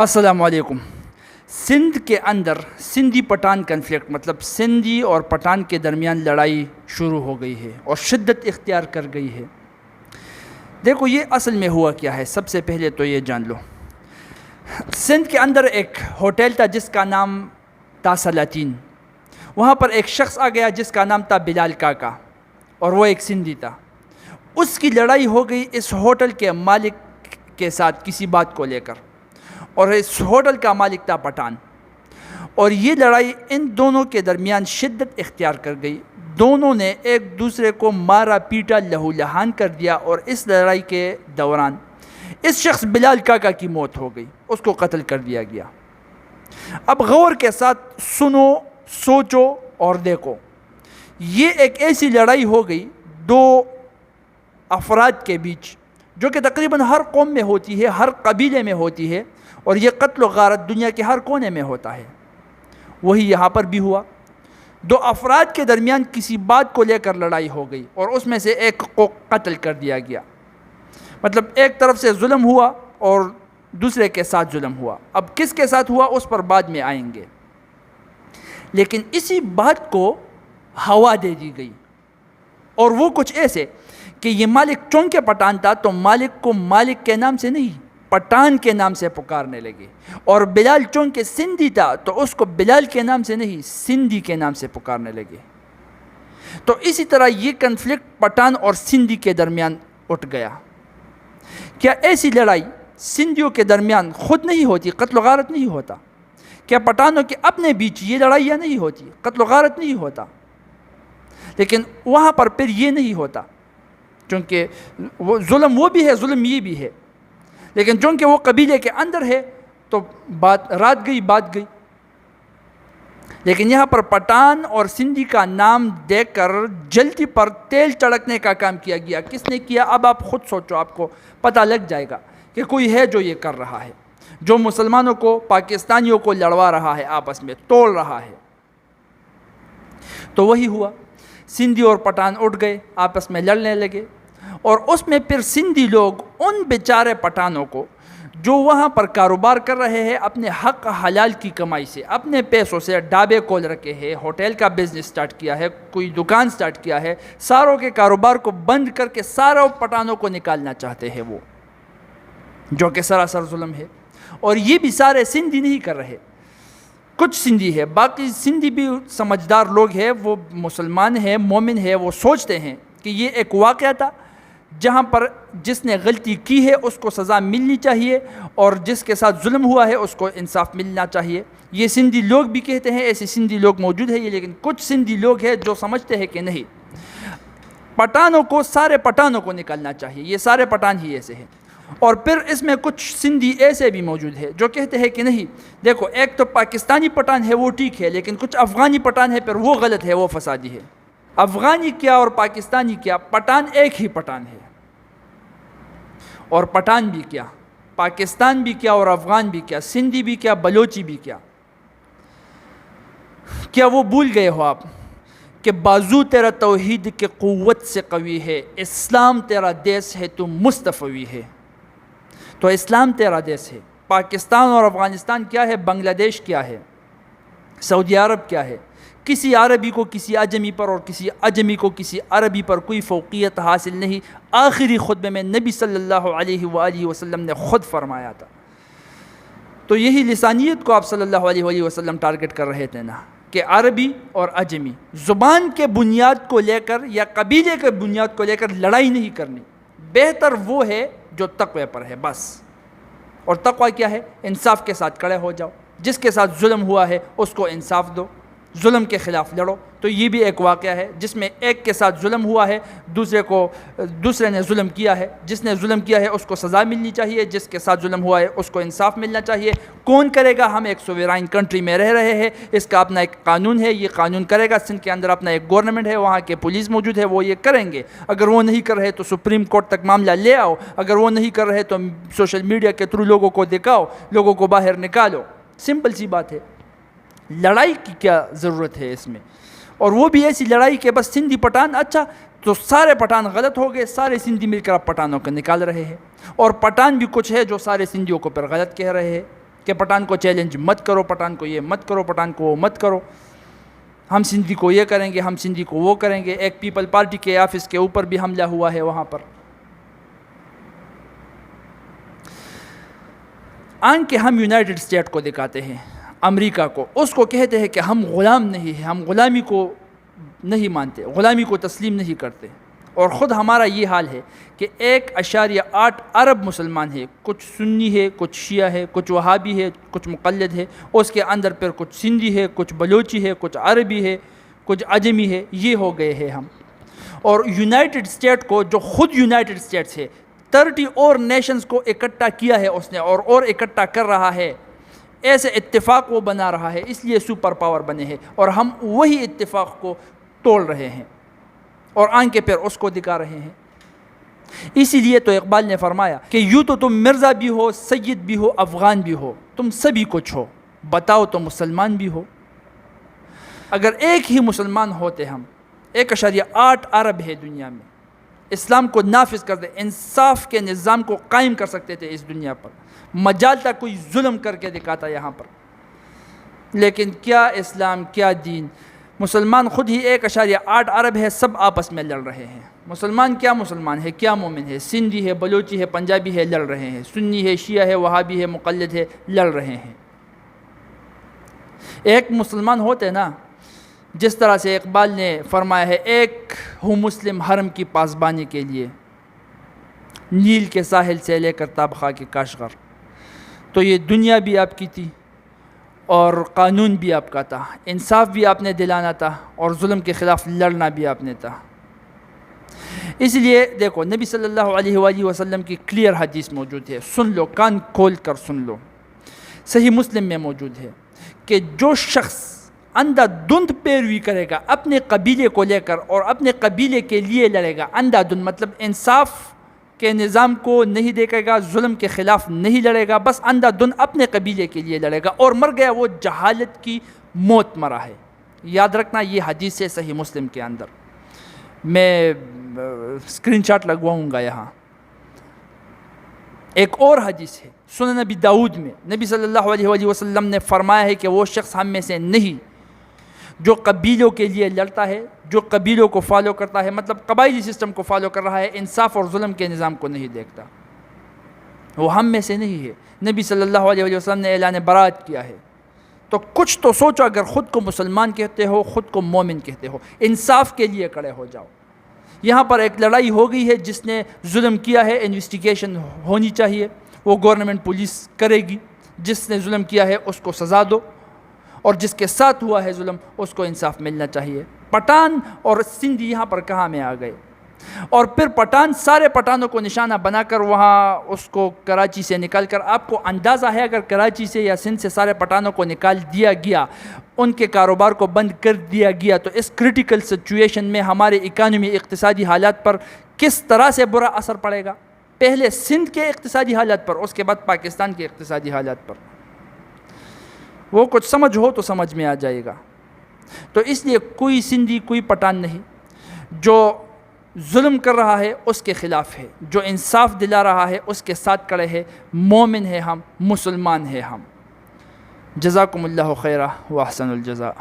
السلام علیکم۔ سندھ کے اندر سندھی پٹھان کنفلکٹ مطلب سندھی اور پٹھان کے درمیان لڑائی شروع ہو گئی ہے اور شدت اختیار کر گئی ہے۔ دیکھو یہ اصل میں ہوا کیا ہے، سب سے پہلے تو یہ جان لو۔ سندھ کے اندر ایک ہوٹل تھا جس کا نام تھا سلاطین۔ وہاں پر ایک شخص آ گیا جس کا نام تھا بلال کاکا، اور وہ ایک سندھی تھا۔ اس کی لڑائی ہو گئی اس ہوٹل کے مالک کے ساتھ کسی بات کو لے کر، اور اس ہوٹل کا مالک تھا پٹھان، اور یہ لڑائی ان دونوں کے درمیان شدت اختیار کر گئی۔ دونوں نے ایک دوسرے کو مارا پیٹا لہو لہان کر دیا، اور اس لڑائی کے دوران اس شخص بلال کاکا کی موت ہو گئی، اس کو قتل کر دیا گیا۔ اب غور کے ساتھ سنو، سوچو اور دیکھو، یہ ایک ایسی لڑائی ہو گئی دو افراد کے بیچ جو کہ تقریباً ہر قوم میں ہوتی ہے، ہر قبیلے میں ہوتی ہے، اور یہ قتل و غارت دنیا کے ہر کونے میں ہوتا ہے۔ وہی یہاں پر بھی ہوا، دو افراد کے درمیان کسی بات کو لے کر لڑائی ہو گئی، اور اس میں سے ایک کو قتل کر دیا گیا۔ مطلب ایک طرف سے ظلم ہوا اور دوسرے کے ساتھ ظلم ہوا۔ اب کس کے ساتھ ہوا اس پر بعد میں آئیں گے، لیکن اسی بات کو ہوا دے دی گئی، اور وہ کچھ ایسے کہ یہ مالک چونکہ پٹھان تھا تو مالک کو مالک کے نام سے نہیں پٹھان کے نام سے پکارنے لگے، اور بلال چونکہ سندھی تھا تو اس کو بلال کے نام سے نہیں سندھی کے نام سے پکارنے لگے۔ تو اسی طرح یہ کنفلکٹ پٹھان اور سندھی کے درمیان اٹھ گیا۔ کیا ایسی لڑائی سندھیوں کے درمیان خود نہیں ہوتی، قتل و غارت نہیں ہوتا؟ کیا پٹھانوں کے اپنے بیچ یہ لڑائیاں نہیں ہوتی، قتل و غارت نہیں ہوتا؟ لیکن وہاں پر پھر یہ نہیں ہوتا، چونکہ وہ ظلم وہ بھی ہے، ظلم یہ بھی ہے، لیکن چونکہ وہ قبیلے کے اندر ہے تو رات گئی۔ لیکن یہاں پر پٹھان اور سندھی کا نام دے کر جلدی پر تیل چڑکنے کا کام کیا گیا۔ کس نے کیا؟ اب آپ خود سوچو، آپ کو پتہ لگ جائے گا کہ کوئی ہے جو یہ کر رہا ہے، جو مسلمانوں کو، پاکستانیوں کو لڑوا رہا ہے، آپس میں توڑ رہا ہے۔ تو وہی ہوا، سندھی اور پٹھان اٹھ گئے، آپس میں لڑنے لگے، اور اس میں پھر سندھی لوگ ان بیچارے پٹھانوں کو جو وہاں پر کاروبار کر رہے ہیں اپنے حق حلال کی کمائی سے، اپنے پیسوں سے ڈھابے کھول رکھے ہیں، ہوٹل کا بزنس سٹارٹ کیا ہے، کوئی دکان سٹارٹ کیا ہے، ساروں کے کاروبار کو بند کر کے ساروں پٹھانوں کو نکالنا چاہتے ہیں، وہ جو کہ سراسر ظلم ہے۔ اور یہ بھی سارے سندھی نہیں کر رہے، کچھ سندھی ہے، باقی سندھی بھی سمجھدار لوگ ہیں، وہ مسلمان ہیں، مومن ہیں، وہ سوچتے ہیں کہ یہ ایک واقعہ تھا جہاں پر جس نے غلطی کی ہے اس کو سزا ملنی چاہیے، اور جس کے ساتھ ظلم ہوا ہے اس کو انصاف ملنا چاہیے۔ یہ سندھی لوگ بھی کہتے ہیں، ایسے سندھی لوگ موجود ہیں، لیکن کچھ سندھی لوگ ہیں جو سمجھتے ہیں کہ نہیں، پٹھانوں کو، سارے پٹھانوں کو نکالنا چاہیے، یہ سارے پٹھان ہی ایسے ہیں۔ اور پھر اس میں کچھ سندھی ایسے بھی موجود ہیں جو کہتے ہیں کہ نہیں، دیکھو ایک تو پاکستانی پٹھان ہے وہ ٹھیک ہے، لیکن کچھ افغانی پٹھان ہے، پھر وہ غلط ہے، وہ فسادی ہے۔ افغانی کیا اور پاکستانی کیا، پٹھان ایک ہی پٹھان ہے، اور پٹھان بھی کیا، پاکستان بھی کیا اور افغان بھی کیا، سندھی بھی کیا، بلوچی بھی کیا۔ کیا وہ بھول گئے ہو آپ کہ بازو تیرا توحید کے قوت سے قوی ہے، اسلام تیرا دیس ہے تو مصطفی ہے؟ تو اسلام تیرا دیس ہے۔ پاکستان اور افغانستان کیا ہے، بنگلہ دیش کیا ہے، سعودی عرب کیا ہے؟ کسی عربی کو کسی اجمی پر اور کسی اجمی کو کسی عربی پر کوئی فوقیت حاصل نہیں۔ آخری خطبے میں نبی صلی اللہ علیہ وآلہ وسلم نے خود فرمایا تھا۔ تو یہی لسانیت کو آپ صلی اللہ علیہ وآلہ وسلم ٹارگٹ کر رہے تھے نا، کہ عربی اور اجمی، زبان کے بنیاد کو لے کر یا قبیلے کے بنیاد کو لے کر لڑائی نہیں کرنی، بہتر وہ ہے جو تقوی پر ہے بس۔ اور تقوی کیا ہے؟ انصاف کے ساتھ کھڑے ہو جاؤ، جس کے ساتھ ظلم ہوا ہے اس کو انصاف دو، ظلم کے خلاف لڑو۔ تو یہ بھی ایک واقعہ ہے جس میں ایک کے ساتھ ظلم ہوا ہے، دوسرے نے ظلم کیا ہے، جس نے ظلم کیا ہے اس کو سزا ملنی چاہیے، جس کے ساتھ ظلم ہوا ہے اس کو انصاف ملنا چاہیے۔ کون کرے گا؟ ہم ایک سوورائن کنٹری میں رہ رہے ہیں، اس کا اپنا ایک قانون ہے، یہ قانون کرے گا۔ سندھ کے اندر اپنا ایک گورنمنٹ ہے، وہاں کے پولیس موجود ہے، وہ یہ کریں گے۔ اگر وہ نہیں کر رہے تو سپریم کورٹ تک معاملہ لے آؤ، اگر وہ نہیں کر رہے تو سوشل میڈیا کے تھرو لوگوں کو دکھاؤ، لوگوں کو باہر نکالو۔ سمپل سی بات ہے، لڑائی کی کیا ضرورت ہے اس میں؟ اور وہ بھی ایسی لڑائی کہ بس سندھی پٹھان، اچھا تو سارے پٹھان غلط ہو گئے، سارے سندھی مل کر اب پٹھانوں کو نکال رہے ہیں، اور پٹھان بھی کچھ ہے جو سارے سندھیوں کو پھر غلط کہہ رہے ہیں۔ کہ پٹھان کو چیلنج مت کرو، پٹھان کو یہ مت کرو، پٹھان کو وہ مت کرو، ہم سندھی کو یہ کریں گے، ہم سندھی کو وہ کریں گے۔ ایک پیپل پارٹی کے آفس کے اوپر بھی حملہ ہوا ہے وہاں پر۔ آن کے ہم یونائٹڈ اسٹیٹ کو دکھاتے ہیں، امریکہ کو، اس کو کہتے ہیں کہ ہم غلام نہیں ہیں، ہم غلامی کو نہیں مانتے، غلامی کو تسلیم نہیں کرتے، اور خود ہمارا یہ حال ہے کہ 1.8 ارب مسلمان ہے، کچھ سنی ہے، کچھ شیعہ ہے، کچھ وہابی ہے، کچھ مقلد ہے، اس کے اندر پھر کچھ سندھی ہے، کچھ بلوچی ہے، کچھ عربی ہے، کچھ عجمی ہے، یہ ہو گئے ہیں ہم۔ اور یونائٹڈ اسٹیٹ کو، جو خود یونائٹڈ اسٹیٹس ہے، 30 اور نیشنز کو اکٹھا کیا ہے اس نے، اور اکٹھا کر رہا ہے، ایسے اتفاق وہ بنا رہا ہے، اس لیے سپر پاور بنے ہیں، اور ہم وہی اتفاق کو توڑ رہے ہیں اور آن کے پھر اس کو دکھا رہے ہیں۔ اسی لیے تو اقبال نے فرمایا کہ یوں تو تم مرزا بھی ہو، سید بھی ہو، افغان بھی ہو، تم سبھی کچھ ہو، بتاؤ تو مسلمان بھی ہو۔ اگر ایک ہی مسلمان ہوتے ہم، 1.8 ارب ہے دنیا میں، اسلام کو نافذ کر دے، انصاف کے نظام کو قائم کر سکتے تھے اس دنیا پر، مجال تک کوئی ظلم کر کے دکھاتا یہاں پر۔ لیکن کیا اسلام، کیا دین، مسلمان خود ہی 1.8 ارب ہے، سب آپس میں لڑ رہے ہیں۔ مسلمان کیا مسلمان ہے، کیا مومن ہے، سندھی ہے، بلوچی ہے، پنجابی ہے، لڑ رہے ہیں، سنی ہے، شیعہ ہے، وہابی ہے، مقلد ہے، لڑ رہے ہیں۔ ایک مسلمان ہوتے نا، جس طرح سے اقبال نے فرمایا ہے، ایک ہوں مسلم حرم کی پاسبانی کے لیے، نیل کے ساحل سے لے کر تاب خاک کاشغر، تو یہ دنیا بھی آپ کی تھی اور قانون بھی آپ کا تھا، انصاف بھی آپ نے دلانا تھا، اور ظلم کے خلاف لڑنا بھی آپ نے تھا۔ اس لیے دیکھو، نبی صلی اللہ علیہ وآلہ وسلم کی کلیئر حدیث موجود ہے، سن لو، کان کھول کر سن لو، صحیح مسلم میں موجود ہے کہ جو شخص اندھا دھند پیروی کرے گا اپنے قبیلے کو لے کر اور اپنے قبیلے کے لیے لڑے گا، اندھا دھند مطلب انصاف کے نظام کو نہیں دیکھے گا، ظلم کے خلاف نہیں لڑے گا، بس اندھا دھند اپنے قبیلے کے لیے لڑے گا اور مر گیا، وہ جہالت کی موت مرا ہے۔ یاد رکھنا، یہ حدیث ہے صحیح مسلم کے اندر، میں اسکرین شاٹ لگواؤں گا یہاں۔ ایک اور حدیث ہے سنن نبی داؤد میں، نبی صلی اللہ علیہ وآلہ وسلم نے فرمایا ہے کہ وہ شخص ہم میں سے نہیں جو قبیلوں کے لیے لڑتا ہے، جو قبیلوں کو فالو کرتا ہے، مطلب قبائلی سسٹم کو فالو کر رہا ہے، انصاف اور ظلم کے نظام کو نہیں دیکھتا، وہ ہم میں سے نہیں ہے۔ نبی صلی اللہ علیہ وسلم نے اعلان برات کیا ہے۔ تو کچھ تو سوچو، اگر خود کو مسلمان کہتے ہو، خود کو مومن کہتے ہو، انصاف کے لیے کھڑے ہو جاؤ۔ یہاں پر ایک لڑائی ہو گئی ہے، جس نے ظلم کیا ہے انویسٹیگیشن ہونی چاہیے، وہ گورنمنٹ پولیس کرے گی، جس نے ظلم کیا ہے اس کو سزا دو، اور جس کے ساتھ ہوا ہے ظلم اس کو انصاف ملنا چاہیے۔ پٹھان اور سندھی یہاں پر کہاں میں آ گئے؟ اور پھر پٹھان سارے پٹھانوں کو نشانہ بنا کر وہاں اس کو کراچی سے نکال کر، آپ کو اندازہ ہے اگر کراچی سے یا سندھ سے سارے پٹھانوں کو نکال دیا گیا، ان کے کاروبار کو بند کر دیا گیا، تو اس کرٹیکل سچویشن میں ہمارے اکانومی، اقتصادی حالات پر کس طرح سے برا اثر پڑے گا؟ پہلے سندھ کے اقتصادی حالات پر، اس کے بعد پاکستان کے اقتصادی حالات پر۔ وہ کچھ سمجھ ہو تو سمجھ میں آ جائے گا۔ تو اس لیے کوئی سندھی، کوئی پٹھان نہیں، جو ظلم کر رہا ہے اس کے خلاف ہے، جو انصاف دلا رہا ہے اس کے ساتھ کھڑے ہیں، مومن ہیں ہم، مسلمان ہیں ہم۔ جزاکم اللہ خیرہ و احسن الجزاء۔